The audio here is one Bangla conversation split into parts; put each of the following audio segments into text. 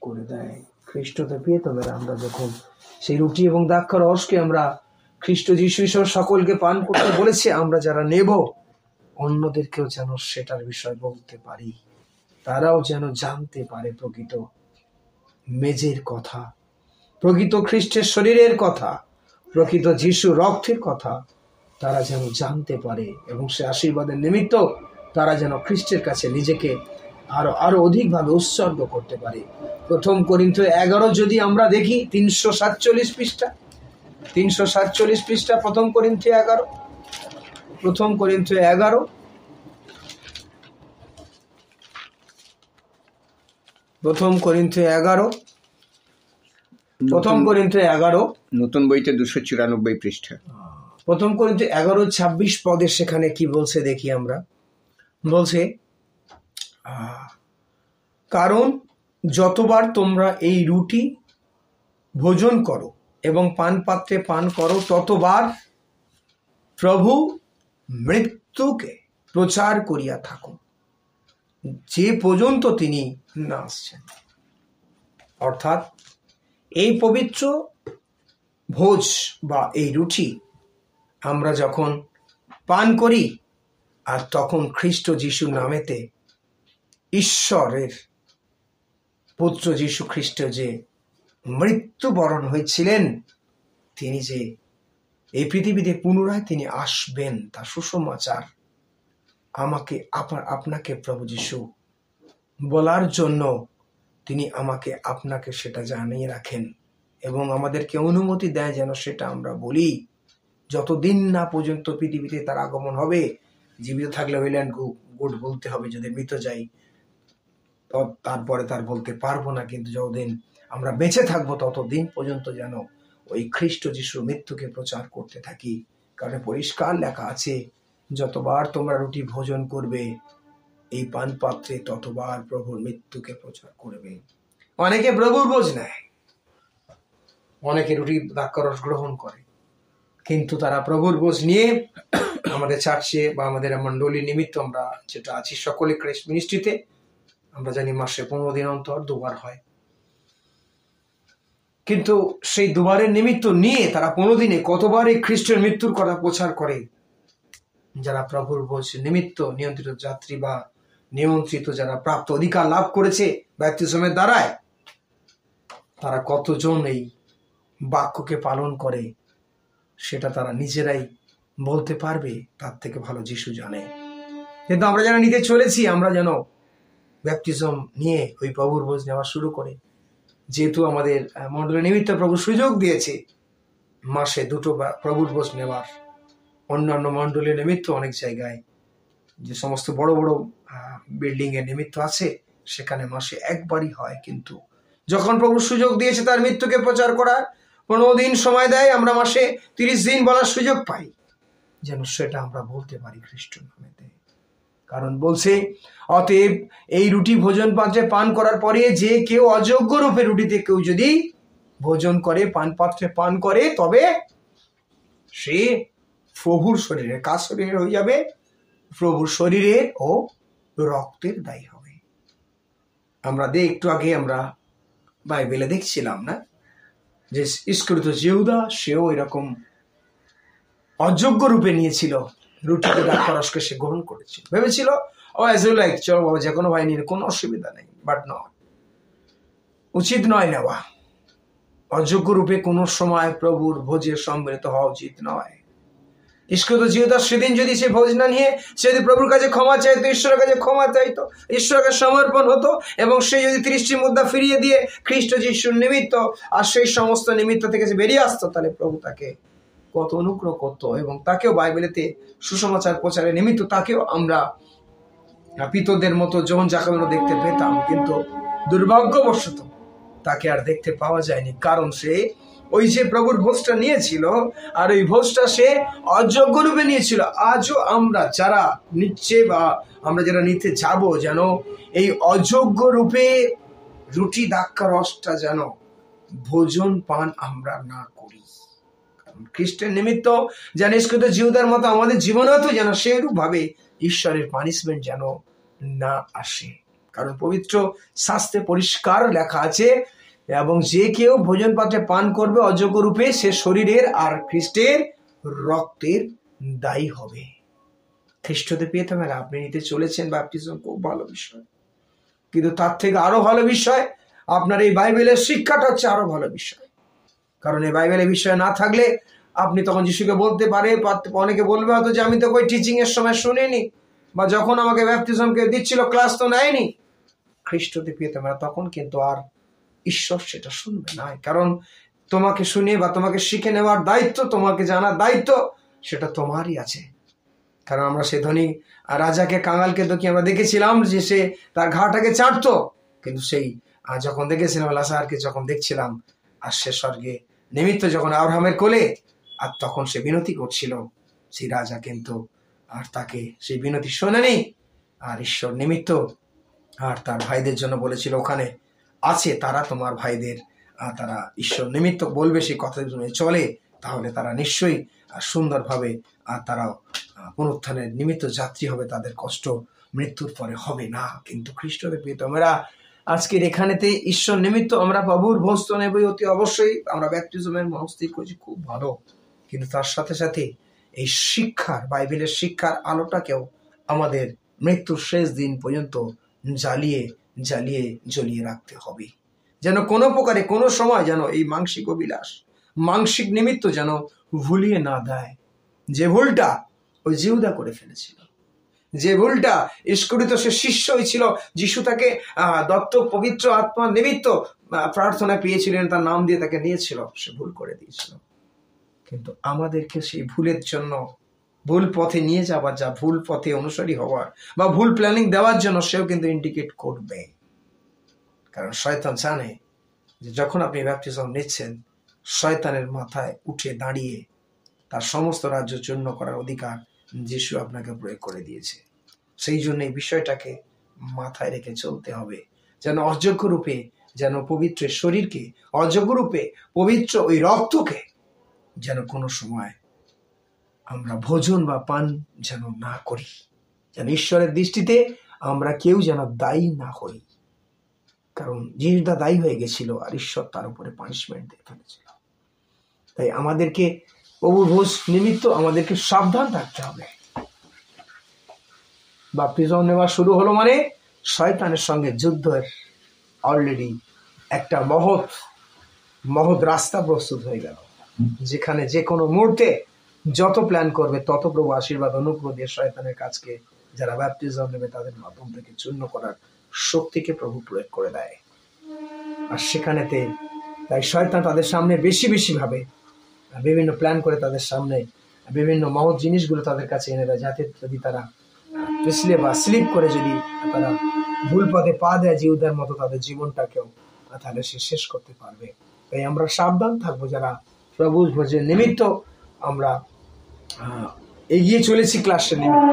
করে দেয়। খ্রিস্টতে প্রিয়তমেরা, আমরা যখন সেই রুটি এবং দ্রাক্ষার রসকে আমরা খ্রিস্ট যীশু ঈশ্বর সকলকে পান করতে বলেছে, আমরা যারা নেব অন্যদেরকেও যেন সেটার বিষয় বলতে পারি, তারাও যেন জানতে পারে প্রকৃত মেজের কথা, প্রকৃত খ্রিস্টের শরীরের কথা, প্রকৃত যীশু রক্তের কথা তারা যেন জানতে পারে, এবং সে আশীর্বাদের নিমিত্ত তারা যেন খ্রিস্টের কাছে নিজেকে আরো অধিকভাবে উৎসর্গ করতে পারে। 1 করিন্থীয় 11 যদি আমরা দেখি 347 পৃষ্ঠা, 347 পৃষ্ঠা 1 করিন্থীয় 11, 1 করিন্থীয় 11, 1 করিন্থীয় 11, 1 করিন্থীয় 11 নতুন বইতে 294 পৃষ্ঠা। 1 করিন্থীয় 11:26 পদে সেখানে কি বলছে দেখি আমরা। বলছে, কারণ যতবার তোমরা এই রুটি ভোজন করো এবং পান পাত্রে পান করো, ততবার প্রভু মৃত্যুকে প্রচার করিয়া থাকো, যে পর্যন্ত তিনি না আসছেন। অর্থাৎ এই পবিত্র ভোজ বা এই রুটি আমরা যখন পান করি, আর তখন খ্রিস্ট যিশুর নামেতে ঈশ্বরের পুত্র যীশু খ্রিস্ট যে মৃত্যুবরণ হয়েছিলেন, তিনি যে এই পৃথিবীতে পুনরায় তিনি আসবেন, তা সুসমাচার আমাকে আপনাকে প্রভু যীশু বলার জন্য তিনি আমাকে আপনাকে সেটা জানিয়ে রাখেন এবং আমাদেরকে অনুমতি দেয় যেন সেটা আমরা বলি, যতদিন না পর্যন্ত পৃথিবীতে তার আগমন হবে। জীবিত থাকলে হইলেন গুড বলতে হবে, যদি মৃত যাই তারপরে তার বলতে পারবো না, কিন্তু যতদিন আমরা বেঁচে থাকবো ততদিন পর্যন্ত যেন ওই খ্রিস্ট যিশুর মৃত্যুকে প্রচার করতে থাকি। কারণ পরিষ্কার লেখা আছে, যতবার তোমরা রুটি ভোজন করবে এই পান পাত্রে, ততবার প্রভুর মৃত্যুকে প্রচার করবে। অনেকে প্রভুর ভোজ নেয়, অনেকে রুটি দ্রাক্ষারস গ্রহণ করে, কিন্তু তারা প্রভুর ভোজ নিয়ে আমাদের চার্চে বা আমাদের মণ্ডলী নিমিত্ত আমরা যেটা আছি সকলে ক্রাইস্ট মিনিস্ট্রিতে, আমরা জানি মাসে 15 দিন অন্তর 2 বার হয়, কিন্তু সেই 2 বারের নিমিত্ত নিয়ে তারা 15 দিনে কতবার এই খ্রিস্টের মৃত্যুর কথা প্রচার করে। যারা প্রভুর ভোজ নিমিত্ত নিয়ন্ত্রিত যাত্রী বা নিমন্ত্রিত, যারা প্রাপ্ত অধিকার লাভ করেছে ব্যাপটিজমের দ্বারায়, তারা কতজন এই বাক্যকে পালন করে সেটা তারা নিজেরাই বলতে পারবে, তার থেকে ভালো যিশু জানে। কিন্তু আমরা যারা নিতে চলেছি, আমরা যেন ব্যাপটিজম নিয়ে ওই প্রভুর ভোজ নেওয়া শুরু করে, যেহেতু আমাদের মণ্ডলী নিমিত্ত প্রভু সুযোগ দিয়েছে মাসে 2টো প্রভুর ভোজ নেওয়ার। অন্যান্য মণ্ডলীর নিমিত্ত অনেক জায়গায় যে সমস্ত বড় বড় বিল্ডিং এর নিমিত্ত আছে, সেখানে মাসে 1 বারই হয়, কিন্তু যখন প্রভু সুযোগ দিয়েছে তার মৃত্যুকে প্রচার করার, 15 দিন সময় দেয়, আমরা মাসে 30 দিন বলার সুযোগ পাই, যেন সেটা আমরা বলতে পারি খ্রিস্ট নামেতে। কারণ বলছে, অতএব এই রুটি ভোজন পাত্রে পান করার পরে যে কেউ অযোগ্য রূপে রুটিতে কেউ যদি ভোজন করে, পান পাত্রে পান করে, তবে সে প্রভুর শরীরে, কার শরীরের হয়ে যাবে? প্রভুর শরীরের ও রক্তের দায়ী হবে। আমরা একটু আগে আমরা বাইবেলে দেখছিলাম না যে ইস্করিত জিহুদা, সেও এরকম অযোগ্য রূপে নিয়েছিল রুটিতে দ্রাক্ষারসকে, সে গ্রহণ করেছিল, ভেবেছিল ও অ্যাজ ইউ লাইক, চলো বাবা যে কোনো ভাই নিয়ে কোনো অসুবিধা নেই, বাট নট, উচিত নয় নেওয়া। অযোগ্য রূপে কোনো সময় প্রভুর ভোজে সম্মিলিত হওয়া উচিত নয়। ইস্করিত জিহুদা সেদিন যদি সে ভোজ না নিয়ে সে যদি প্রভুর কাছে ক্ষমা চাইতো, ঈশ্বরের কাছে ক্ষমা চাইতো, ঈশ্বরকে সমর্পণ হতো, এবং সে যদি 30টি মুদ্রা ফিরিয়ে দিয়ে খ্রিস্ট যিশুর নিমিত্ত আর সেই সমস্ত নিমিত্ত থেকে সে বেরিয়ে আসতো, তাহলে প্রভু তাকে কত অনুগ্রহ করতো, এবং তাকেও বাইবেলেতে সুসমাচার প্রচারের নিমিত্ত তাকেও আমরা পিতরদের মতো যখন যাকাবেরও দেখতে পেতাম, কিন্তু দুর্ভাগ্যবশত তাকে আর দেখতে পাওয়া যায়নি। কারণ সে ওই যে প্রভুর ভোজটা নিয়েছিল, আর ওই ভোজটা সে অযোগ্য রূপে নিয়েছিল। আজও আমরা যারা নিচ্ছে বা আমরা যারা নিতে যাব, যেন এই অযোগ্য রূপে রুটি দ্রাক্ষারসটা যেন ভোজন পান আমরা না করি। খ্রিস্টের নিমিত্ত যেন ইস্করিত জিহুদার মতো আমাদের জীবনেও তো যেন সেরূপ ভাবে ঈশ্বরের পানিশমেন্ট যেন না আসে। কারণ পবিত্র শাস্ত্রে পরিষ্কার লেখা আছে, এবং যে কেউ ভোজন পাত্রে পান করবে অযোগ্য রূপে সে শরীরের আর খ্রিস্টের রক্তের দায়ী হবে। খ্রিস্টতে পেতে হবে, আপনি নিতে চলেছেন ব্যাপটিজম, খুব ভালো বিষয়, কিন্তু তার থেকে আরো ভালো বিষয় আপনার এই বাইবেলের শিক্ষাটা হচ্ছে আরো ভালো বিষয়। কারণ এই বাইবেলের বিষয় না থাকলে আপনি তখন যিশুকে বলতে পারে, অনেকে বলবে হয়তো যে আমি তো কই টিচিং এর সময় শুনিনি, বা যখন আমাকে ব্যাপটিজমকে দিচ্ছিল ক্লাস তো নেয়নি। খ্রিস্টতে পেতে হবে, তখন কিন্তু আর ঈশ্বর সেটা শুনবে না, কারণ তোমাকে শুনিয়ে বা তোমাকে শিখে নেওয়ার দায়িত্ব, তোমাকে জানার দায়িত্ব সেটা তোমারই আছে। কারণ আমরা সে ধনী রাজাকে, কাঙালকে তো কি আমরা দেখেছিলাম যে সে তার ঘাটাকে চাটতো, কিন্তু সেই যখন দেখেছিলাম লাজারকে, যখন দেখছিলাম আর সে স্বর্গে নিমিত্ত যখন আব্রাহামের কোলে, আর তখন সে বিনতি করছিল, সেই রাজা কিন্তু আর তাকে সেই বিনতি শোনেনি, আর ঈশ্বর নিমিত্ত আর তার ভাইদের জন্য বলেছিল ওখানে আছে তারা তোমার ভাইদের, তারা ঈশ্বর নিমিত্ত বলবে সেই কথা চলে, তাহলে তারা নিশ্চয়ই সুন্দরভাবে তারা পুনরুত্থানের নিমিত্ত যাত্রী হবে, তাদের কষ্ট মৃত্যুর পরে হবে না। কিন্তু খ্রিস্টদের প্রিয় আমরা আজকের এখানেতে ঈশ্বর নিমিত্ত আমরা প্রভুর ভোজ নেবই, অতি অবশ্যই আমরা ব্যাপটিজমের মনস্থির করছি, খুব ভালো, কিন্তু তার সাথে সাথে এই শিক্ষার, বাইবেলের শিক্ষার আলোটাকেও আমাদের মৃত্যুর শেষ দিন পর্যন্ত জ্বালিয়ে রাখতে হবে, যেন কোনো প্রকারে কোনো সময় যেন এই মানসিক অভিলাষ, মানসিক নিমিত্ত যেন ভুলিয়ে না দেয়। যে ভুলটা ওই জিহুদা করে ফেলেছিল, যে ভুলটা ইস্করিত সে শিষ্যই ছিল, যিশু তাকে দত্তক পবিত্র আত্মার নিমিত্ত প্রার্থনা পেয়েছিলেন, তার নাম দিয়ে তাকে নিয়েছিল, সে ভুল করে দিয়েছিল। কিন্তু আমাদেরকে সেই ভুলের জন্য, ভুল পথে নিয়ে যাওয়ার, যা ভুল পথে অনুসারী হওয়ার বা ভুল প্ল্যানিং দেওয়ার জন্য সেও কিন্তু ইন্ডিকেট করবে। কারণ শয়তান জানে যে যখন আপনি ব্যাপটিজম নিচ্ছেন, শয়তানের মাথায় উঠে দাঁড়িয়ে তার সমস্ত রাজ্য চূর্ণ করার অধিকার যিশু আপনাকে প্রয়োগ করে দিয়েছে। সেই জন্য এই বিষয়টাকে মাথায় রেখে চলতে হবে, যেন অযোগ্য রূপে, যেন পবিত্র শরীরকে, অযোগ্য রূপে পবিত্র ওই রক্তকে যেন কোনো সময় আমরা ভোজন বা পান যেন না করি, যেন ঈশ্বরের দৃষ্টিতে আমরা কেউ যেন দায়ী না হই। কারণ জিহুদা দায়ী হয়ে গেছিল আর ঈশ্বর তার উপরে পানিশমেন্ট দিয়ে ফেলেছিল। তাই আমাদেরকে প্রভুর ভোজ নিমিত্ত আমাদেরকে সাবধান থাকতে হবে। বাপ্তিজম নেওয়া শুরু হলো মানে শয়তানের সঙ্গে যুদ্ধের অলরেডি একটা মহৎ রাস্তা প্রস্তুত হয়ে গেল, যেখানে যে কোনো মুহূর্তে যত প্ল্যান করবে তত প্রভু আশীর্বাদ অনুগ্রহ দিয়ে শয়তানের কাজকে, যারা ব্যাপটিজম নেবে তাদের মাধ্যম থেকে চূর্ণ করার শক্তিকে প্রভু প্রয়োগ করে দেয়। আর সেখানেতে তাই শয়তান তাদের সামনে বেশি ভাবে বিভিন্ন প্ল্যান করে, তাদের সামনে বিভিন্ন মহৎ জিনিসগুলো তাদের কাছে এনে দেয়, যাতে যদি তারা পিছলে বা স্লিপ করে যদি তারা ভুল পথে পা দেয় জিহুদার মতো তাদের জীবনটাকেও, তাহলে সে শেষ করতে পারবে। তাই আমরা সাবধান থাকবো, যারা প্রভুর ভোজের নিমিত্ত আমরা এগিয়ে চলেছি ক্লাসের নিমিত্ত,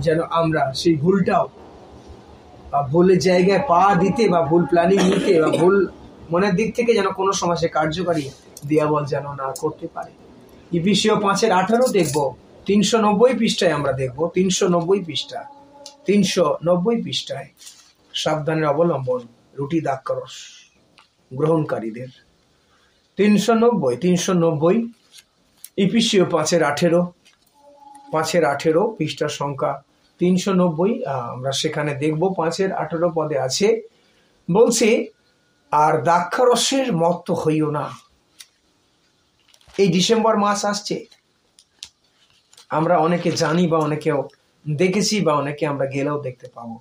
যেন আমরা সেই ভুলটাও বা ভুলের জায়গায় পা দিতে বা ভুল প্ল্যানিং নিতে বা ভুল মনের দিক থেকে যেন কোনো সময় সে কার্যকারী দিয়াবল যেন না করতে পারে। ইফিসীয় 5:18 দেখবো, 390 পৃষ্ঠায় আমরা দেখবো, 390 পৃষ্ঠায় সাবধানের অবলম্বন রুটি দ্রাক্ষারস গ্রহণকারীদের। 390 ইফিসীয় 5:18 পৃষ্ঠার সংখ্যা 390, আমরা সেখানে দেখবো 5:18 পদে আছে, বলছে আর দ্রাক্ষারসের মত্ত হইও না। এই ডিসেম্বর মাস আসছে, আমরা অনেকে জানি বা অনেকেও দেখেছি বা অনেকে আমরা গেলেও দেখতে পাবো,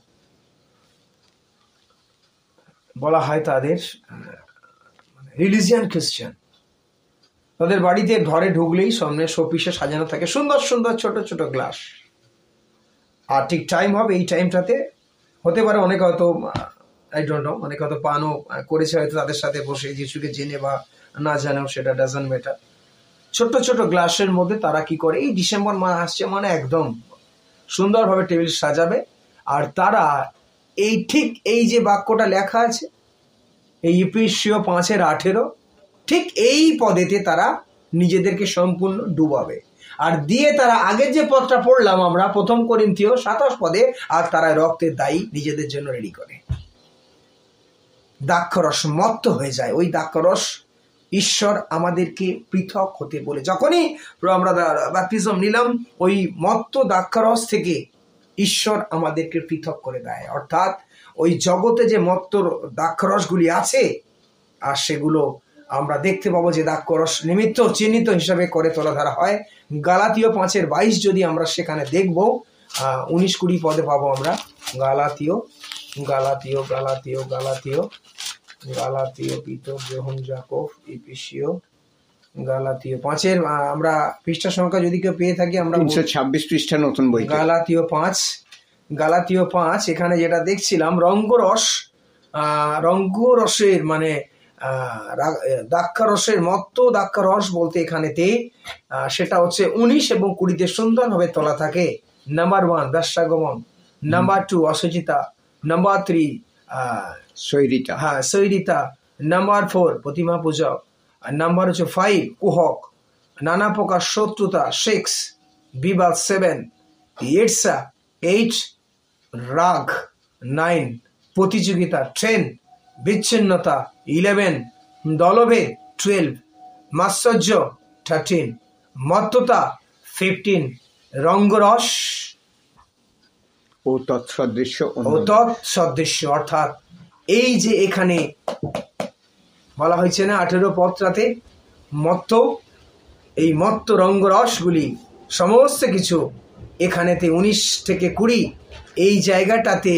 বলা হয় তাদের রিলিজিয়ান খ্রিস্টান। তাদের বাড়িতে ঘরে ঢুকলেই সামনে শোপিসে সাজানো থাকে সুন্দর সুন্দর ছোট ছোট গ্লাস, আর ঠিক টাইম হবে এই টাইমটাতে হতে পারে অনেকে হয়তো আই ডোন্ট নো, অনেকে হয়তো পানও করেছে হয়তো তাদের সাথে বসে, যিশুকে জেনে বা না জানেও সেটা ডাজন্ট ম্যাটার। ছোট্ট ছোট গ্লাসের মধ্যে তারা কি করে, এই ডিসেম্বর মাস আসছে মানে একদম সুন্দরভাবে টেবিল সাজাবে, আর তারা এই যে বাক্যটা লেখা আছে এই ইফিসীয় 5:18 ঠিক এই পদেতে তারা নিজেদেরকে সম্পূর্ণ ডুবাবে। আর দিয়ে তারা আগের যে পদটা পড়লাম আমরা 1 করিন্থীয় 27 পদে, আর তারা রক্তের দায়ী নিজেদের জন্য রেডি করে। দ্রাক্ষরস মত্ত হয়ে যায়। ওই দ্রাক্ষরস ঈশ্বর আমাদেরকে পৃথক হতে বলে, যখনই আমরা ব্যাপটিজম নিলাম ওই মত্ত দ্রাক্ষরস থেকে ঈশ্বর আমাদেরকে পৃথক করে দেয়। অর্থাৎ ওই জগতে যে মত্ত দ্রাক্ষরসগুলি আছে, আর সেগুলো আমরা দেখতে পাবো যে দ্রাক্ষরস নিমিত্ত চিহ্নিত হিসাবে করে তোলা ধরা হয়। গালাতীয় 5:22 যদি আমরা সেখানে দেখব, 19-20 পদে পাবো আমরা। গালাতীয় গালাতীয় গালাতীয় গালাতীয় গালাতীয় পিতর যোহন জাকব ইফিসীয় গালাতীয় 5 আমরা পৃষ্ঠা সংখ্যা যদি কেউ পেয়ে থাকি আমরা 326 পৃষ্ঠা নতুন বই। গালাতীয় 5 এখানে যেটা দেখছিলাম রঙ্গরসের মানে দ্রাক্ষারসের মত্ত দ্রাক্ষারস বলতে এখানেতে সেটা হচ্ছে 19 এবং 20-তে সুন্দরভাবে তোলা থাকে। নাম্বার 1 বেশ্যাগমন, নাম্বার 2 অসুচিতা, নাম্বার 3 সৈরিতা, নাম্বার 4 প্রতিমা পূজক, আর নাম্বার হচ্ছে 5 কুহক, নানা প্রকার শত্রুতা 6, বিবাদ 7, ঈর্ষা 8, রাগ 9, প্রতিযোগিতা 10, বিচ্ছিন্নতা 11, দলভেদ 12, মাৎসর্য 13, মত্ততা 15, রঙ্গরস ও তৎসদৃশ্য অর্থাৎ এই যে এখানে বলা হয়েছে না 18 পদটাতে মত্ত, এই মত্ত রঙ্গরসগুলি সমস্ত কিছু এখানেতে 19 থেকে 20 এই জায়গাটাতে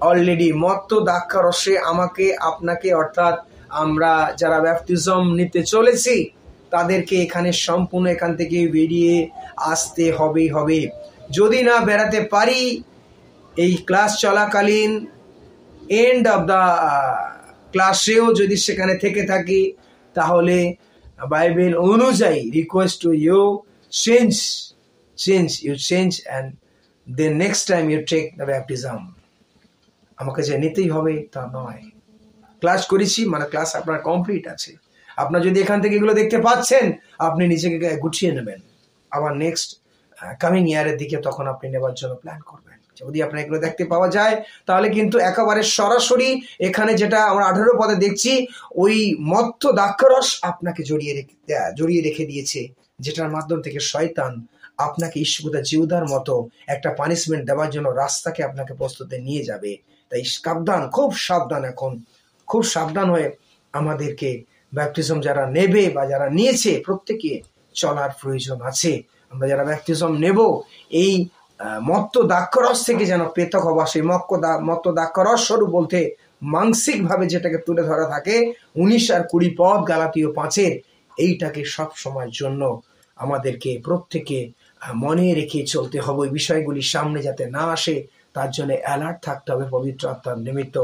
অলরেডি মত্ত দ্রাক্ষারসে আমাকে আপনাকে অর্থাৎ আমরা যারা ব্যাপটিজম নিতে চলেছি তাদেরকে এখানে সম্পূর্ণ এখান থেকে বেরিয়ে আসতে হবে। যদি না বেরাতে পারি এই ক্লাস চলাকালীন এন্ড অফ দ্য ক্লাসেও যদি সেখানে থেকে থাকি, তাহলে বাইবেল অনুযায়ী request to you change and then next time you take the baptism. আমাকে যে নিতেই হবে তা নয়। ক্লাস করেছি মানে ক্লাস আপনার কমপ্লিট আছে। আপনার যদি এখান থেকে এগুলো দেখতে পাচ্ছেন, আপনি নিজেকে গুছিয়ে নেবেন, আবার নেক্সট কামিং ইয়ারের দিকে তখন আপনি নেবার জন্য প্ল্যান করবেন। যদি আপনার এগুলো দেখতে পাওয়া যায় তাহলে কিন্তু একেবারে সরাসরি এখানে যেটা আমরা 18 পদে দেখছি ওই মত্ত দ্রাক্ষারস আপনাকে জড়িয়ে রেখে দিয়েছে, যেটার মাধ্যম থেকে শয়তান আপনাকে ইস্কুদা জিউদার মতো একটা পানিশমেন্ট দেওয়ার জন্য রাস্তাকে আপনাকে প্রস্তুতে নিয়ে যাবে। তাই সাবধান, খুব সাবধান হয়ে আমাদেরকে ব্যাপটিজম যারা নেবে বা যারা নিয়েছে প্রত্যেকে চলার প্রয়োজন আছে। আমরা যারা ব্যাপটিজম নেব এই মত্ত দ্রাক্ষারস থেকে যেন পৃথক হওয়া, সেই মত্ত দ্রাক্ষারস স্বরূপ বলতে মানসিক ভাবে যেটাকে তুলে ধরা থাকে 19 আর 20 পদ গালাতীয় 5-এর, এইটাকে সব সময়ের জন্য আমাদেরকে প্রত্যেকে মনে রেখে চলতে হবে। ওই বিষয়গুলি সামনে যাতে না আসে তার জন্য অ্যালার্ট থাকতে হবে পবিত্র আত্মার নিমিত্ত।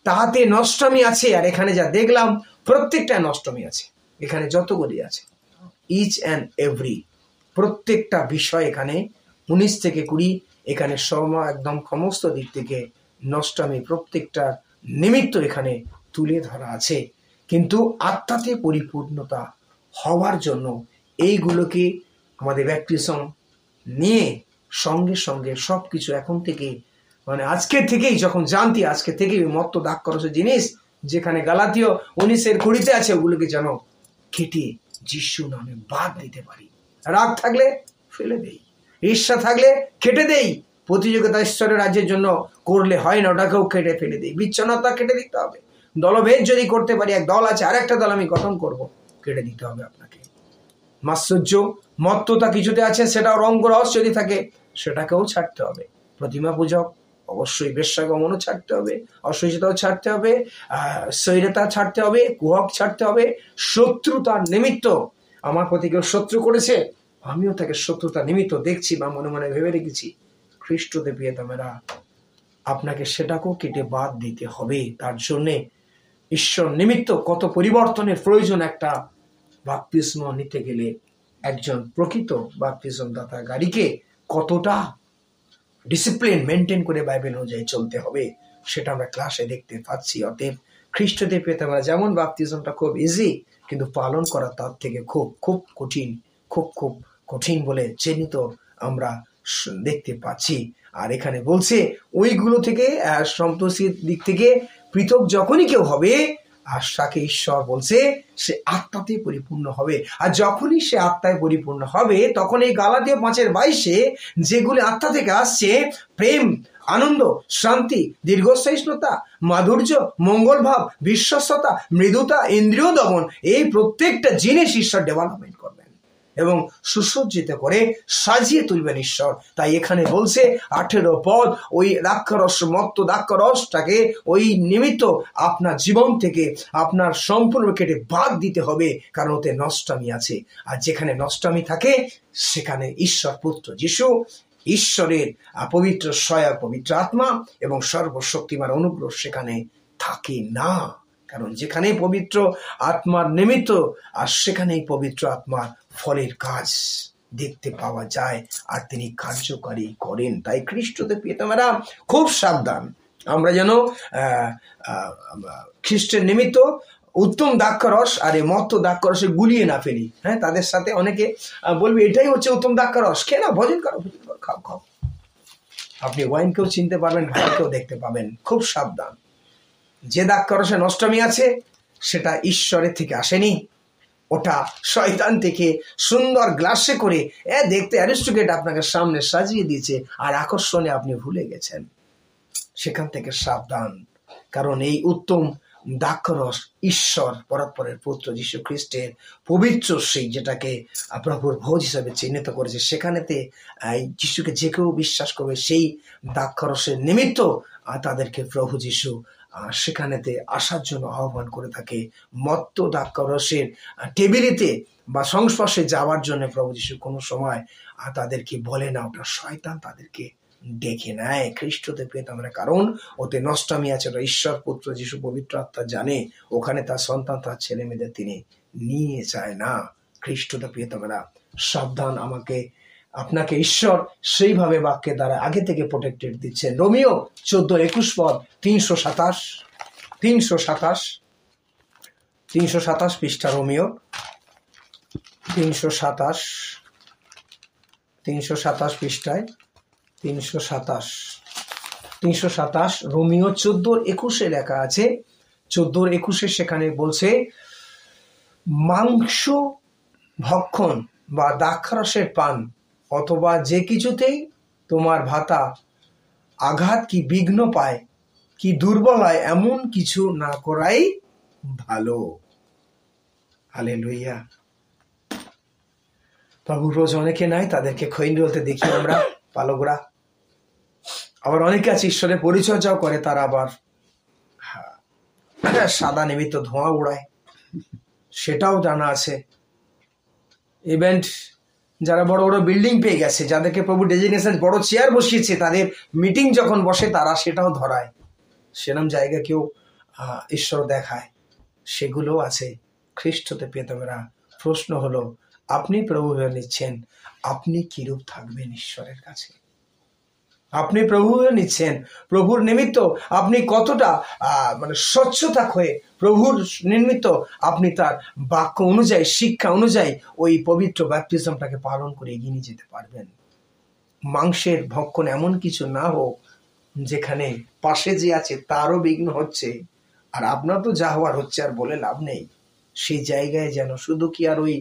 তাহাতে নষ্টমী আছে, আর এখানে যা দেখলাম প্রত্যেকটা নষ্টমী আছে, এখানে যতগুলি আছে ইচ অ্যান্ড এভরি প্রত্যেকটা বিষয় এখানে 19 থেকে 20 এখানে একদম সমস্ত দিক থেকে নষ্টমী প্রত্যেকটা নিমিত্ত এখানে তুলে ধরা আছে। কিন্তু আত্মাতে পরিপূর্ণতা হওয়ার জন্য এইগুলোকে আমাদের ব্যাপটিজম নিয়ে সঙ্গে সঙ্গে সব কিছু এখন থেকে মানে আজকে থেকেই যখন জানতি আজকে থেকেই মত্ত দ্রাক্ষারসের জিনিস যেখানে গালাতীয় 19 এর 20-তে আছে ওগুলোকে যেন কেটে যিশু নামে বাদ দিতে পারি। রাগ থাকলে ফেলে দেই, ঈর্ষা থাকলে কেটে দেই, প্রতিযোগিতা ঈশ্বরের রাজ্যের জন্য করলে হয় না ওটাকেও কেটে ফেলে দেই, বিচ্ছিন্নতা কেটে দিতে হবে, দলভেদ যদি করতে পারি এক দল আছে আরেকটা দল আমি গঠন করব, কেটে দিতে হবে আপনাকে। মাৎসর্য মত্ততা কিছুতে আছে সেটাও রঙ্গরস যদি থাকে সেটাকেও ছাড়তে হবে। প্রতিমা পূজক অবশ্যই, বেশ্যাগমনও ছাড়তে হবে, অসুচিতাও ছাড়তে হবে, সৈরতা ছাড়তে হবে, কুহক ছাড়তে হবে। শত্রুতার নিমিত্ত আমার প্রতি কেউ শত্রু করেছে আমিও তাকে শত্রুতার নিমিত্ত দেখছি বা মনে মনে ভেবে রেখেছি, খ্রিস্টতে প্রিয়তমেরা আপনাকে সেটাকেও কেটে বাদ দিতে হবে। তার জন্যে ঈশ্বর নিমিত্ত কত পরিবর্তনের প্রয়োজন একটা বাপ্তিস্ম নিতে গেলে একজন প্রকৃত বাপ্তিস্ম দাতা গাড়িকে কতটা ডিসিপ্লিন মেনটেন করে বাইবেল অনুযায়ী চলতে হবে সেটা আমরা ক্লাসে দেখতে পাচ্ছি। অতএব খ্রিস্টতে পেতে আমরা যেমন বাপ্তিজমটা খুব ইজি, কিন্তু পালন করা তার থেকে খুব খুব কঠিন, খুব খুব কঠিন বলে চিহ্নিত আমরা দেখতে পাচ্ছি। আর এখানে বলছে ওইগুলো থেকে সন্তোষীর দিক থেকে পৃথক যখনই কেউ হবে, আর তাকে ঈশ্বর বলছে সে আত্মাতে পরিপূর্ণ হবে। আর যখনই সে আত্মায় পরিপূর্ণ হবে, তখন এই গালাতীয় 5:22 যেগুলি আত্মা থেকে আসছে, প্রেম, আনন্দ, শান্তি, দীর্ঘসহিষ্ণুতা, মাধুর্য, মঙ্গলভাব, বিশ্বস্ততা, মৃদুতা, ইন্দ্রিয় দমন, এই প্রত্যেকটা জিনিস ঈশ্বর ডেভেলপমেন্ট করবেন এবং সুসজ্জিত করে সাজিয়ে তুলবেন ঈশ্বর। তাই এখানে বলছে 18 পদ, ওই দ্রাক্ষারস, মত্ত দ্রাক্ষারসটাকে ওই নিমিত্ত আপনার জীবন থেকে আপনার সম্পূর্ণ কেটে বাদ দিতে হবে, কারণ ওতে নষ্টামি আছে। আর যেখানে নষ্টামি থাকে সেখানে ঈশ্বর পুত্র যিশু, ঈশ্বরের পবিত্র সহায়ক পবিত্র আত্মা এবং সর্বশক্তিমান অনুগ্রহ সেখানে থাকে না। কারণ যেখানে পবিত্র আত্মার নিমিত্ত, আর সেখানেই পবিত্র আত্মার ফলের কাজ দেখতে পাওয়া যায়, আর তিনি কার্যকারী করেন। তাই খ্রিস্টতে প্রিয়তমেরা খুব সাবধান, আমরা যেন খ্রিস্টের নিমিত্ত উত্তম দ্রাক্ষারস আর এই মত্ত দ্রাক্ষারসে গুলিয়ে না ফেলি। হ্যাঁ, তাদের সাথে অনেকে বলবে এটাই হচ্ছে উত্তম দ্রাক্ষারস, খেয়ে না, ভোজন করো, খাও। আপনি ওয়াইনকেও চিনতে পারবেন, ভাইকেও দেখতে পাবেন। খুব সাবধান, যে দ্রাক্ষারসে নষ্টমী আছে সেটা ঈশ্বরের থেকে আসেনি, ওটা শয়তান থেকে সুন্দর গ্লাসে করে দেখতে অ্যারিস্টোক্রেট আপনাকে সামনে সাজিয়ে দিয়েছে, আর আকর্ষণে আপনি ভুলে গেছেন। সেখান থেকে সাবধান, কারণ এই উত্তম দ্রাক্ষারস ঈশ্বর পরাৎপরের পুত্র যীশু খ্রিস্টের পবিত্র সেই, যেটাকে প্রভুর ভোজ হিসাবে চিহ্নিত করেছে, সেখানেতে যিশুকে যে কেউ বিশ্বাস করবে সেই দ্রাক্ষারসের নিমিত্ত তাদেরকে প্রভু যীশু সেখানেতে আসার জন্য আহ্বান করে থাকে। মত্ত দ্রাক্ষারসের টেবিলেতে বা সংস্পর্শে যাওয়ার জন্য প্রভু যীশু কোনো সময় তাদেরকে বলে না, ওটা শয়তান তাদেরকে ডেকে নেয়। খ্রিস্টতে প্রিয়তমেরা, কারণ ওতে নষ্টামি আছে, ওটা ঈশ্বর পুত্র যীশু পবিত্র আত্মা জানে, ওখানে তার সন্তান, তার ছেলে মেয়েদের তিনি নিয়ে যায় না। খ্রিস্টতে প্রিয়তমেরা সাবধান, আপনাকে ঈশ্বর সেইভাবে বাক্যের দ্বারা আগে থেকে প্রোটেক্টেড দিচ্ছেন। রোমিও 14:21 পদ, 327 পৃষ্ঠা, রোমিও 327 পৃষ্ঠায় 327 রোমিও 14:21 লেখা আছে। 14:21 সেখানে বলছে, মাংস ভক্ষণ বা দ্রাক্ষারসের পান অথবা যে কিছুতেই তোমার ভাতা আঘাত কি বিঘ্ন পায় কি দুর্বল হয়, এমন কিছু না করাই ভালো। হালেলুয়া। প্রভু রোজ অনেকে নাই, তাদেরকে খৈন বলতে দেখি আমরা, পালকরা। আবার অনেকে আছে ঈশ্বরের পরিচর্যাও করে, তারা আবার সাদা নিমিত্ত ধোঁয়া উড়ায়, সেটাও জানা আছে। ইভেন্ট যারা বড় বড় বিল্ডিং পেয়ে গেছে, যাদেরকে প্রভু ডেজিগনেশন বড় চেয়ার বসিয়েছে, তাদের মিটিং যখন বসে তারা সেটাও ধরায়, সেরকম জায়গা কেউ ঈশ্বর দেখায়, সেগুলো আছে। খ্রিস্টতে প্রিয়তমেরা, প্রশ্ন হলো, আপনি প্রভু হয়ে নিচ্ছেন, আপনি কিরূপ থাকবেন ঈশ্বরের কাছে? আপনি প্রভু হয়ে নিচ্ছেন, প্রভুর নিমিত্ত আপনি কতটা স্বচ্ছতা হয়ে প্রভুর নিমিত্ত আপনি তার বাক্য অনুযায়ী, শিক্ষা অনুযায়ী ওই পবিত্র ব্যাপটিজমটাকে পালন করে এগিয়ে নিয়ে যেতে পারবেন। মাংসের ভক্ষণ এমন কিছু না হোক যেখানে পাশে যে আছে তারও বিঘ্ন হচ্ছে, আর আপনার তো যা হওয়ার হচ্ছে, আর বলে লাভ নেই। সেই জায়গায় যেন শুধু কি আর ওই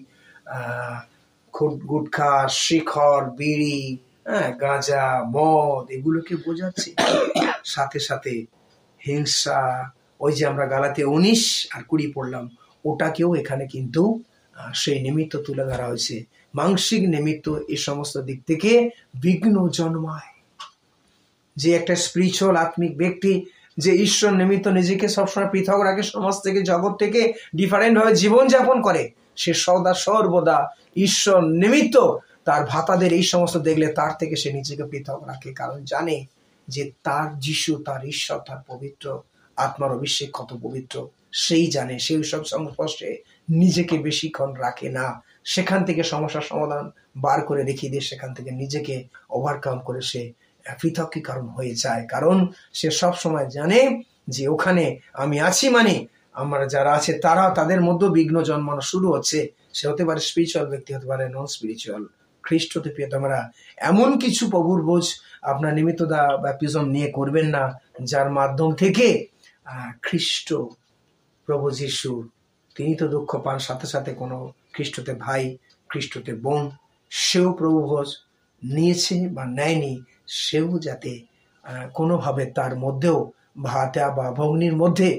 গুটখা, শিখর, বিড়ি, গাঁজা, মদ এগুলোকে বোঝাচ্ছে, সাথে সাথে হিংসা, ওই যে আমরা গালাতে 19 আর 20 পড়লাম, ওটাকেও এখানে কিন্তু সেই নিমিত্ত তুলে ধরা হয়েছে। মানসিক নিমিত্ত এই সমস্ত দিক থেকে বিঘ্ন জন্মায়। যে একটা স্পিরিচুয়াল আত্মিক ব্যক্তি, যে ঈশ্বর নিমিত্ত নিজেকে সবসময় পৃথক রাখে, সমাজ থেকে, জগৎ থেকে ডিফারেন্ট ভাবে জীবনযাপন করে, সে সর্বদা ঈশ্বর নিমিত্ত তার ভাতাদের এই সমস্ত দেখলে তার থেকে সে নিজেকে পৃথক রাখে, কারণ জানে যে তার যিশু, তার ঈশ্বর, তার পবিত্র আত্মার অভিষেক কত পবিত্র, সেই জানে। সেই সব সংস্পর্শে নিজেকে বেশিক্ষণ রাখে না, সেখান থেকে সমস্যার সমাধান বার করে দেখিয়ে দিয়ে সেখান থেকে নিজেকে ওভারকাম করে সে পৃথকীকরণ হয়ে যায়, কারণ সে সব সময় জানে যে ওখানে আমি আছি, মানে আমরা যারা আছে তারা, তাদের মধ্যে বিঘ্ন জন্মানো শুরু হচ্ছে। সে হতে পারে স্পিরিচুয়াল ব্যক্তি, হতে পারে নন স্পিরিচুয়াল। খ্রিস্টতে প্রিয়তমরা, এমন কিছু প্রভুর বোঝ আপনার নিমিত্ত ব্যাপটিজম নিয়ে করবেন না যার মাধ্যম থেকে খ্রিস্ট প্রভু যিশু তিনি তো দুঃখ পান, সাথে সাথে কোনো খ্রিস্টতে ভাই, খ্রিস্টতে বোন সেও প্রভু ভোজ নিয়েছে বা নেয়নি, সেও যাতে কোনোভাবে তার মধ্যেও ভাতা বা ভগ্নির মধ্যে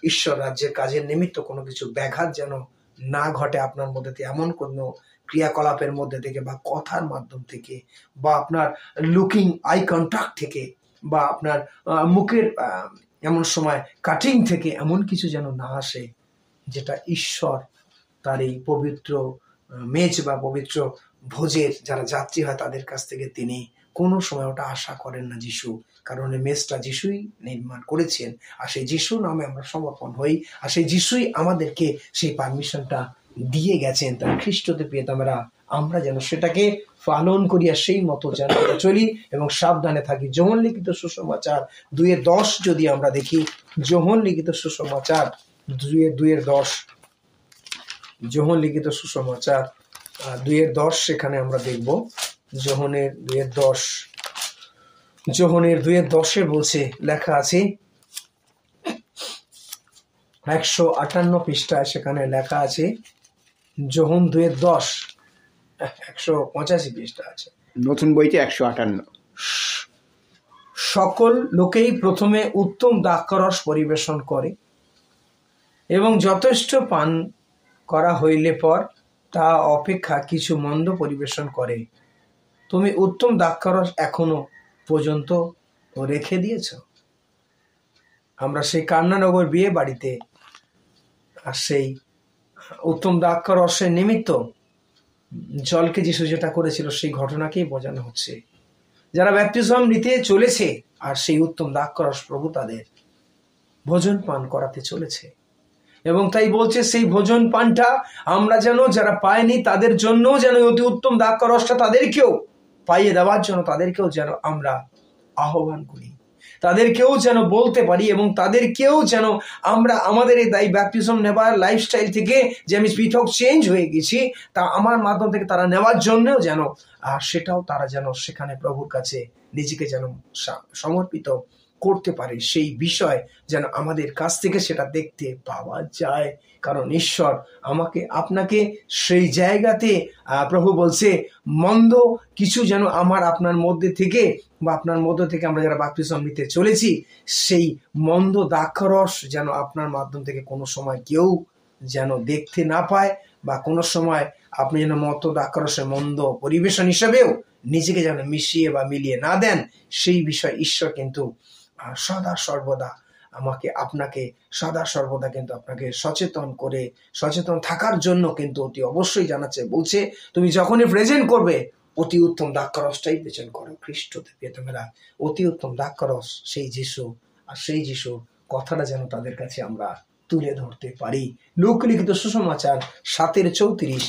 ঈশ্বর রাজ্যের কাজের নিমিত্ত কোনো কিছু ব্যাঘাত যেন না ঘটে আপনার মধ্যে থেকে, এমন কোনো ক্রিয়াকলাপের মধ্যে থেকে বা কথার মাধ্যম থেকে বা আপনার লুকিং আই কন্ট্যাক্ট থেকে বা আপনার মুখের এমন সময় কাটিং থেকে এমন কিছু যেন না আসে যেটা ঈশ্বর তার এই পবিত্র মেজ বা পবিত্র ভোজের যারা যাত্রী হয় তাদের কাছ থেকে তিনি কোনো সময় ওটা আশা করেন না যিশু, কারণ এই মেজটা যিশুই নির্মাণ করেছেন। আর সেই যিশু নামে আমরা সমর্পণ হই, আর সেই যিশুই আমাদেরকে সেই পারমিশনটা দিয়ে গেছেন। তার খ্রিস্টতে প্রিয়তমরা আমরা যেন সেটাকে পালন করি আর সেই মতো যেন চলি এবং সাবধানে থাকি। যোহন লিখিত সুসমাচার 2:10 যদি আমরা দেখি, যোহন লিখিত সুসমাচার 2:10, যোহন লিখিত সুসমাচার 2:10 সেখানে আমরা দেখব যোহনের 2:10, যোহনের 2:10 বলছে, লেখা আছে 158 পৃষ্ঠায়, সেখানে লেখা আছে যোহন 2:10, 185 পৃষ্ঠা আছে নতুন বইতে 158। সকল লোকেই প্রথমে উত্তম দ্রাক্ষারস পরিবেশন করে এবং যথেষ্ট পান করা হইলে পর তা অপেক্ষা কিছু মন্দ পরিবেশন করে। তুমি উত্তম দ্রাক্ষারস এখনো পর্যন্ত রেখে দিয়েছ। আমরা সেই কান্নানগর বিয়ে বাড়িতে আর সেই উত্তম দ্রাক্ষারসের নিমিত্ত জলকে যিশু যেটা করেছিল সেই ঘটনাকেই বোঝানো হচ্ছে। যারা ব্যাপটিজম নিতে চলেছে আর সেই উত্তম দ্রাক্ষারস প্রভু তাদের ভোজন পান করাতে চলেছে, এবং তাই বলছে সেই ভোজন পানটা আমরা যেন যারা পায়নি তাদের জন্য যেন অতি উত্তম দ্রাক্ষারসটা তাদেরকেও পাইয়ে দেওয়ার জন্য তাদেরকেও যেন আমরা আহ্বান করি, তাদেরকেও যেন বলতে পারি এবং তাদেরকেও যেন আমরা আমাদের এই দায়ী ব্যাপটিজম নেবার লাইফস্টাইল থেকে যে আমি পৃথক চেঞ্জ হয়ে গেছি তা আমার মাধ্যম থেকে তারা নেওয়ার জন্যও যেন আর সেটাও তারা যেন সেখানে প্রভুর কাছে নিজেকে যেন সমর্পিত করতে পারে, সেই বিষয় যেন আমাদের কাছ থেকে সেটা দেখতে পাওয়া যায়। কারণ ঈশ্বর আমাকে আপনাকে সেই জায়গাতে প্রভু বলছে মন্দ কিছু যেন আমার আপনার মধ্যে থেকে বা আপনার মধ্যে থেকে আমরা যারা বাপ্তিস্ম নিতে চলেছি সেই মন্দ দ্রাক্ষারস যেন আপনার মাধ্যম থেকে কোনো সময় কেউ যেন দেখতে না পায়, বা কোনো সময় আপনি যেন মত দ্রাক্ষারসের মন্দ পরিবেশন হিসেবেও নিজেকে যেন মিশিয়ে বা মিলিয়ে না দেন, সেই বিষয় ঈশ্বর কিন্তু সদা সর্বদা আমাকে আপনাকে সদা সর্বদা কিন্তু আপনাকে সচেতন থাকার জন্য কিন্তু অতি অবশ্যই জানাচ্ছে। বলছে তুমি যখনই প্রেজেন্ট করবে অতি উত্তম দ্রাক্ষারসটাই প্রেজেন্ট করো। খ্রিস্টতে প্রিয়তমেরা অতি উত্তম দ্রাক্ষারস সেই যিশু, আর সেই যিশু কথাটা যেন তাদের কাছে আমরা তুলে ধরতে পারি। লূক লিখিত সুসমাচার 7:34,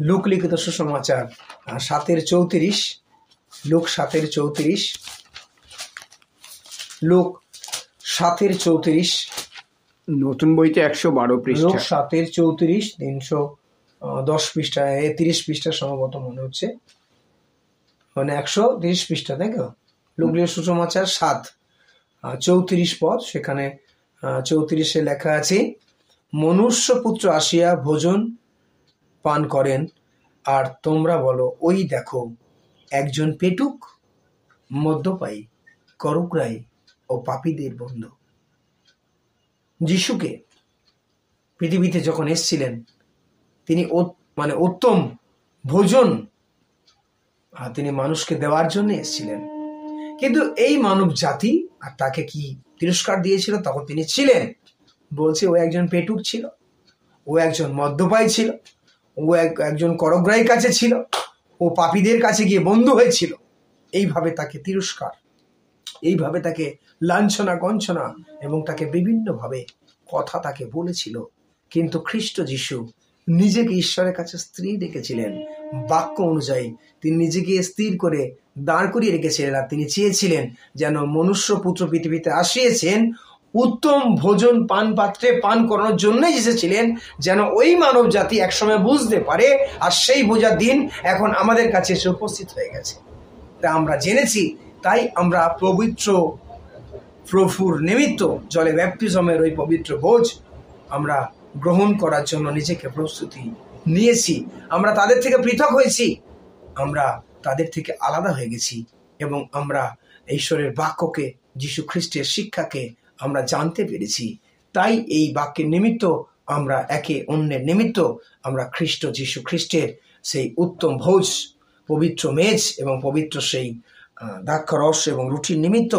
লূক লিখিত সুসমাচার 7:34, লূক 7:34, লূক 7:34, নতুন বইতে 112 পৃষ্ঠা, লূক 7:34, 310 পৃষ্ঠায় 30 পৃষ্ঠা সম্ভবত মনে হচ্ছে, মানে 130 পৃষ্ঠা, তাই তো? লূক লিখিত সুসমাচার 7:34 পদ, সেখানে 34 লেখা আছে মনুষ্যপুত্র আসিয়া ভোজন পান করেন আর তোমরা বলো ওই দেখো একজন পেটুক, মদ্যপায়ী, করুগ্রাহী ও পাপীদের বন্ধু। যিশুকে পৃথিবীতে যখন এসেছিলেন তিনি মানে উত্তম ভোজন তিনি মানুষকে দেওয়ার জন্য এসেছিলেন, কিন্তু এই মানব জাতি আর তাকে কি তিরস্কার দিয়েছিল? তখন তিনি ছিলেন বলছে ও একজন পেটুক ছিল, ও একজন মদ্যপায়ী ছিল, ও একজন করগ্রাহীর কাছে ছিল, ও পাপীদের কাছে গিয়ে বন্ধু হয়েছিল। এইভাবে তাকে তিরস্কার, এইভাবে তাকে লাঞ্ছনা গঞ্ছনা এবং তাকে বিভিন্নভাবে কথা তাকে বলেছিল। কিন্তু খ্রিস্ট যিশু নিজেকে ঈশ্বরের কাছে স্থির রেখেছিলেন বাক্য অনুযায়ী, তিনি নিজেকে স্থির করে দাঁড় করিয়ে রেখেছিলেন। আর তিনি চেয়েছিলেন যেন মনুষ্য পুত্র পৃথিবীতে আসিয়েছেন উত্তম ভোজন পান পাত্রে পান করানোর জন্যই এসেছিলেন, যেন ওই মানব জাতি একসময় বুঝতে পারে। আর সেই বোঝার দিন এখন আমাদের কাছে এসে উপস্থিত হয়ে গেছে। তা আমরা জেনেছি, তাই আমরা পবিত্র প্রভুর নিমিত্ত জলে ব্যাপ্তিজমের ওই পবিত্র ভোজ আমরা গ্রহণ করার জন্য নিজেকে প্রস্তুতি নিয়েছি। আমরা তাদের থেকে পৃথক হয়েছি, আমরা তাদের থেকে আলাদা হয়ে গেছি, এবং আমরা ঈশ্বরের বাক্যকে, যীশু খ্রিস্টের শিক্ষাকে আমরা জানতে পেরেছি। তাই এই বাক্যের নিমিত্ত আমরা একে অন্যের নিমিত্ত আমরা খ্রিস্ট যীশু খ্রিস্টের সেই উত্তম ভোজ, পবিত্র মেজ এবং পবিত্র সেই দ্রাক্ষারস এবং রুটির নিমিত্ত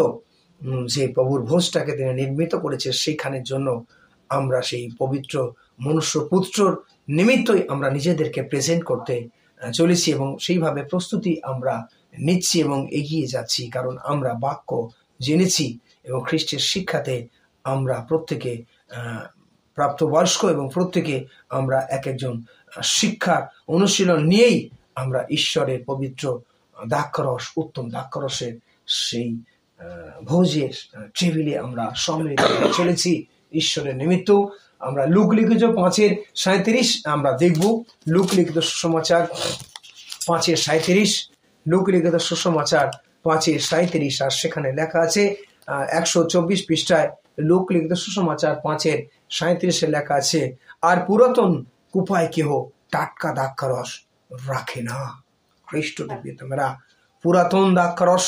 যে প্রভুর ভোজটাকে তিনি নির্মিত করেছে, সেইখানের জন্য আমরা সেই পবিত্র মনুষ্য পুত্রর নিমিত্তই আমরা নিজেদেরকে প্রেজেন্ট করতে চলেছি, এবং সেইভাবে প্রস্তুতি আমরা নিচ্ছি এবং এগিয়ে যাচ্ছি। কারণ আমরা বাক্য জেনেছি এবং খ্রিস্টের শিক্ষাতে আমরা প্রত্যেকে প্রাপ্তবয়স্ক, এবং প্রত্যেকে আমরা এক একজন শিক্ষার অনুশীলন নিয়েই আমরা ঈশ্বরের পবিত্র দ্রাক্ষারস, উত্তম দ্রাক্ষারসের সেই ভোজের টেবিলে আমরা সম্মিলিত হয়ে চলেছি ঈশ্বরের নিমিত্ত। আমরা লুক লিখিত 5:37 আমরা দেখব। লুক লিখিত সুসমাচার 5:37, লুক লিখিত সুসমাচার 5:37, আর সেখানে লেখা আছে 124 পৃষ্ঠায় লুক লিখিত সুসমাচার 5:37 লেখা আছে, আর পুরাতন কুপায় কেহ টাটকা দ্রাক্ষারস রাখে না। খ্রিস্ট তোমরা পুরাতন দ্রাক্ষারস,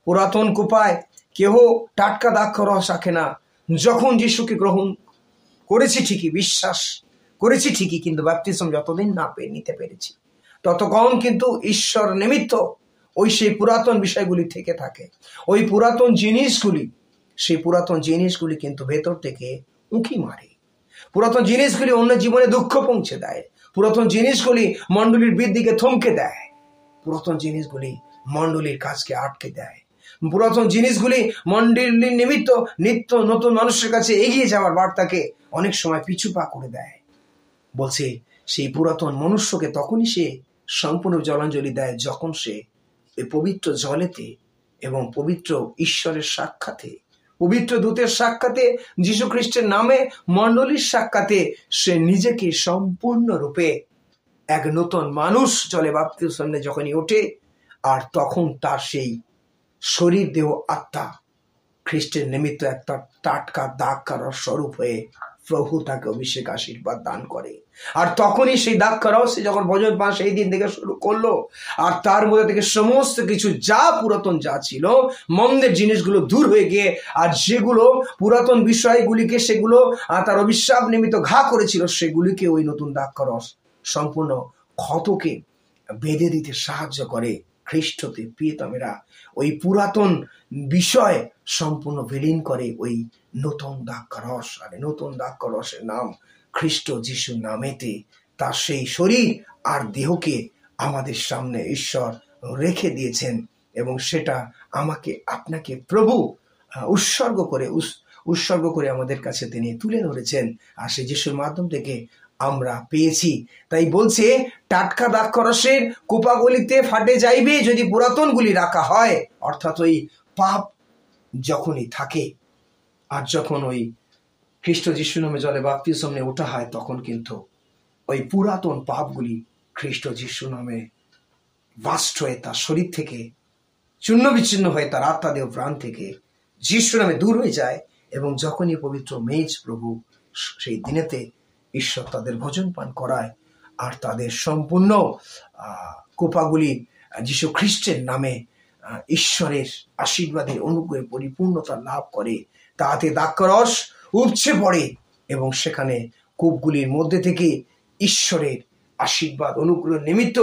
পুরাতন কুপায় কেহ টাটকা দ্রাক্ষারস রাখে না। যখন যিশুকে গ্রহণ করেছি ঠিকই, বিশ্বাস করেছি ঠিকই, কিন্তু ব্যাপ্তিস্ম যতদিন না নিতে পেরেছি ততক্ষণ কিন্তু ঈশ্বর নিমিত্ত ওই সেই পুরাতন বিষয়গুলি থেকে থাকে। ওই পুরাতন জিনিসগুলি, সেই পুরাতন জিনিসগুলি কিন্তু ভেতর থেকে উঁকি মারে। পুরাতন জিনিসগুলি অন্য জীবনে দুঃখ পৌঁছে দেয়। পুরাতন জিনিসগুলি মণ্ডলীর বৃদ্ধিকে থমকে দেয়। পুরাতন জিনিসগুলি মণ্ডলীর কাজকে আটকে দেয়। পুরাতন জিনিসগুলি মণ্ডলীর নিমিত্ত নিত্য নতুন মানুষের কাছে এগিয়ে যাওয়ার বার্তাকে অনেক সময় পিছু পা করে দেয়। বলছে সেই পুরাতন মনুষ্যকে তখনই সে সম্পূর্ণ জলাঞ্জলি দেয়, যখন সে এই পবিত্র জলেতে এবং পবিত্র ঈশ্বরের সাক্ষাতে, পবিত্র দূতের সাক্ষাতে, যীশু খ্রিস্টের নামে মণ্ডলীর সাক্ষাতে সে নিজেকে সম্পূর্ণরূপে এক নতুন মানুষ জলে বাপ্তিস্মে যখনই ওঠে, আর তখন তার সেই শরীর, দেহ, আত্মা খ্রিস্টের নিমিত্ত একটা টাটকা দ্রাক্ষারস স্বরূপ হয়ে প্রভু তাকে অভিষেক আশীর্বাদ দান করে। আর তখনই সেই দ্রাক্ষারস যখন ভোজন পান সেই দিন থেকে শুরু করলো, আর তার মধ্যে থেকে সমস্ত কিছু যা পুরাতন যা ছিল, মন্দের জিনিসগুলো দূর হয়ে গিয়ে, আর যেগুলো পুরাতন বিষয়গুলিকে সেগুলো তার অভিশাপ নিমিত্ত ঘা করেছিল, সেগুলিকে ওই নতুন দ্রাক্ষারস সম্পূর্ণ ক্ষতকে বেঁধে দিতে সাহায্য করে। খ্রিস্টতে প্রিয়তমেরা ওই পুরাতন বিষয় সম্পূর্ণ বিলীন করে ওই নতুন দ্রাক্ষারস। আর নতুন দ্রাক্ষারসের নাম খ্রিস্ট যিশুর নামেতে তার সেই শরীর আর দেহকে আমাদের সামনে ঈশ্বর রেখে দিয়েছেন, এবং সেটা আমাকে আপনাকে প্রভু উৎসর্গ করে আমাদের কাছে তিনি তুলে ধরেছেন, আর সেই যিশুর মাধ্যম থেকে আমরা পেয়েছি। তাই বলছে টাটকা দ্রাক্ষারসের কুপাগুলিতে ফাটে যাইবে যদি পুরাতনগুলি রাখা হয়। অর্থাৎ ওই পাপ যখনই থাকে, আর যখন ওই খ্রিস্ট যিশু নামে জলে বাপ্তিস্ম ওঠা হয়, তখন কিন্তু ওই পুরাতন পাপগুলি খ্রিস্ট যিশু নামে বাস্ট হয়ে তার শরীর থেকে চূর্ণ বিচ্ছিন্ন হয়ে তার আত্মা দেহ প্রাণ থেকে যিশু নামে দূর হয়ে যায়। এবং যখনই পবিত্র মেজ প্রভু সেই দিনেতে ঈশ্বর তাদের ভোজন পান করায়, আর তাদের সম্পূর্ণ কোপাগুলি যীশু খ্রিস্টের নামে ঈশ্বরের আশীর্বাদের অনুগ্রহে পরিপূর্ণতা লাভ করে, তাতে দ্রাক্ষারস উপচে পড়ে, এবং সেখানে কূপগুলির মধ্যে থেকে ঈশ্বরের আশীর্বাদ অনুগ্রহ নিমিত্ত,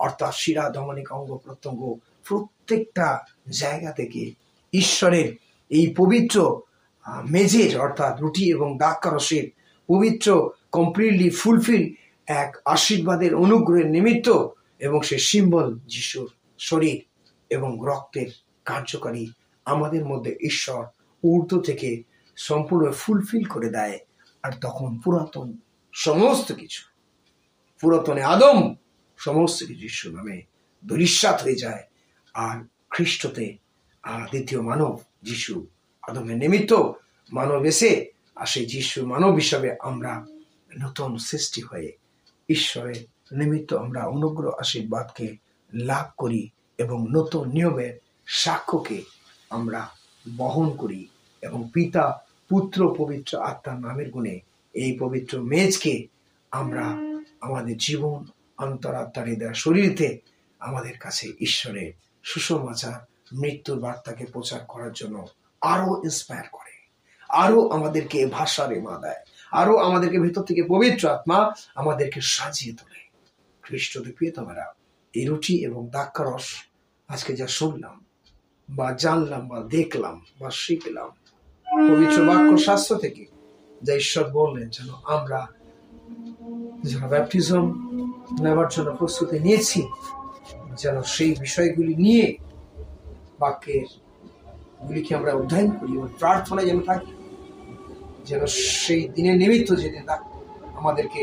অর্থাৎ শিরা, ধমনিকা, অঙ্গ প্রত্যঙ্গ প্রত্যেকটা জায়গা থেকে ঈশ্বরের এই পবিত্র মেজের, অর্থাৎ রুটি এবং দ্রাক্ষারসের পবিত্র কমপ্লিটলি ফুলফিল এক আশীর্বাদের অনুগ্রহের নিমিত্ত, এবং সে সিম্বল যিশুর শরীর এবং রক্তের কার্যকারী আমাদের মধ্যে ঈশ্বর ঊর্ধ্ব থেকে সম্পূর্ণ ফুলফিল করে দেয়। আর তখন পুরাতন সমস্ত কিছু, পুরাতনে আদম সমস্ত কিছু যিশু নামে ধূলিসাৎ হয়ে যায়, আর খ্রিস্টতে দ্বিতীয় মানব যিশু আদমের নিমিত্ত মানব এসে আর সেই যিশু মানব হিসাবে আমরা নতুন সৃষ্টি হয়ে ঈশ্বরের নিমিত্ত আমরা অনুগ্রহ আশীর্বাদকে লাভ করি এবং নতুন নিয়মের সাক্ষ্যকে আমরা বহন করি এবং পিতা পুত্র পবিত্র আত্মার নামের গুণে এই পবিত্র মেজকে আমরা আমাদের জীবন অন্তরাত্মার হৃদয় শরীরতে আমাদের কাছে ঈশ্বরের সুসমাচার মৃত্যুর বার্তাকে প্রচার করার জন্য আরো ইন্সপায়ার করে, আরো আমাদেরকে ভাষার মা দেয়, আরো আমাদেরকে ভেতর থেকে পবিত্র আত্মা আমাদেরকে সাজিয়ে তোলে। খ্রিস্ট প্রিয়তমেরা, এই রুটি এবং দ্রাক্ষারস আজকে যা শুনলাম বা জানলাম বা দেখলাম বা শিখলাম পবিত্র বাক্য শাস্ত্র থেকে, যা ঈশ্বর বললেন যেন আমরা যারা ব্যাপটিজম নেওয়ার জন্য প্রস্তুতি নিয়েছি যেন সেই বিষয়গুলি নিয়ে বাক্যের গুলিকে আমরা অধ্যয়ন করি এবং প্রার্থনায় যেন থাকি, যেন সেই দিনের নিমিত্ত যেদিন আমাদেরকে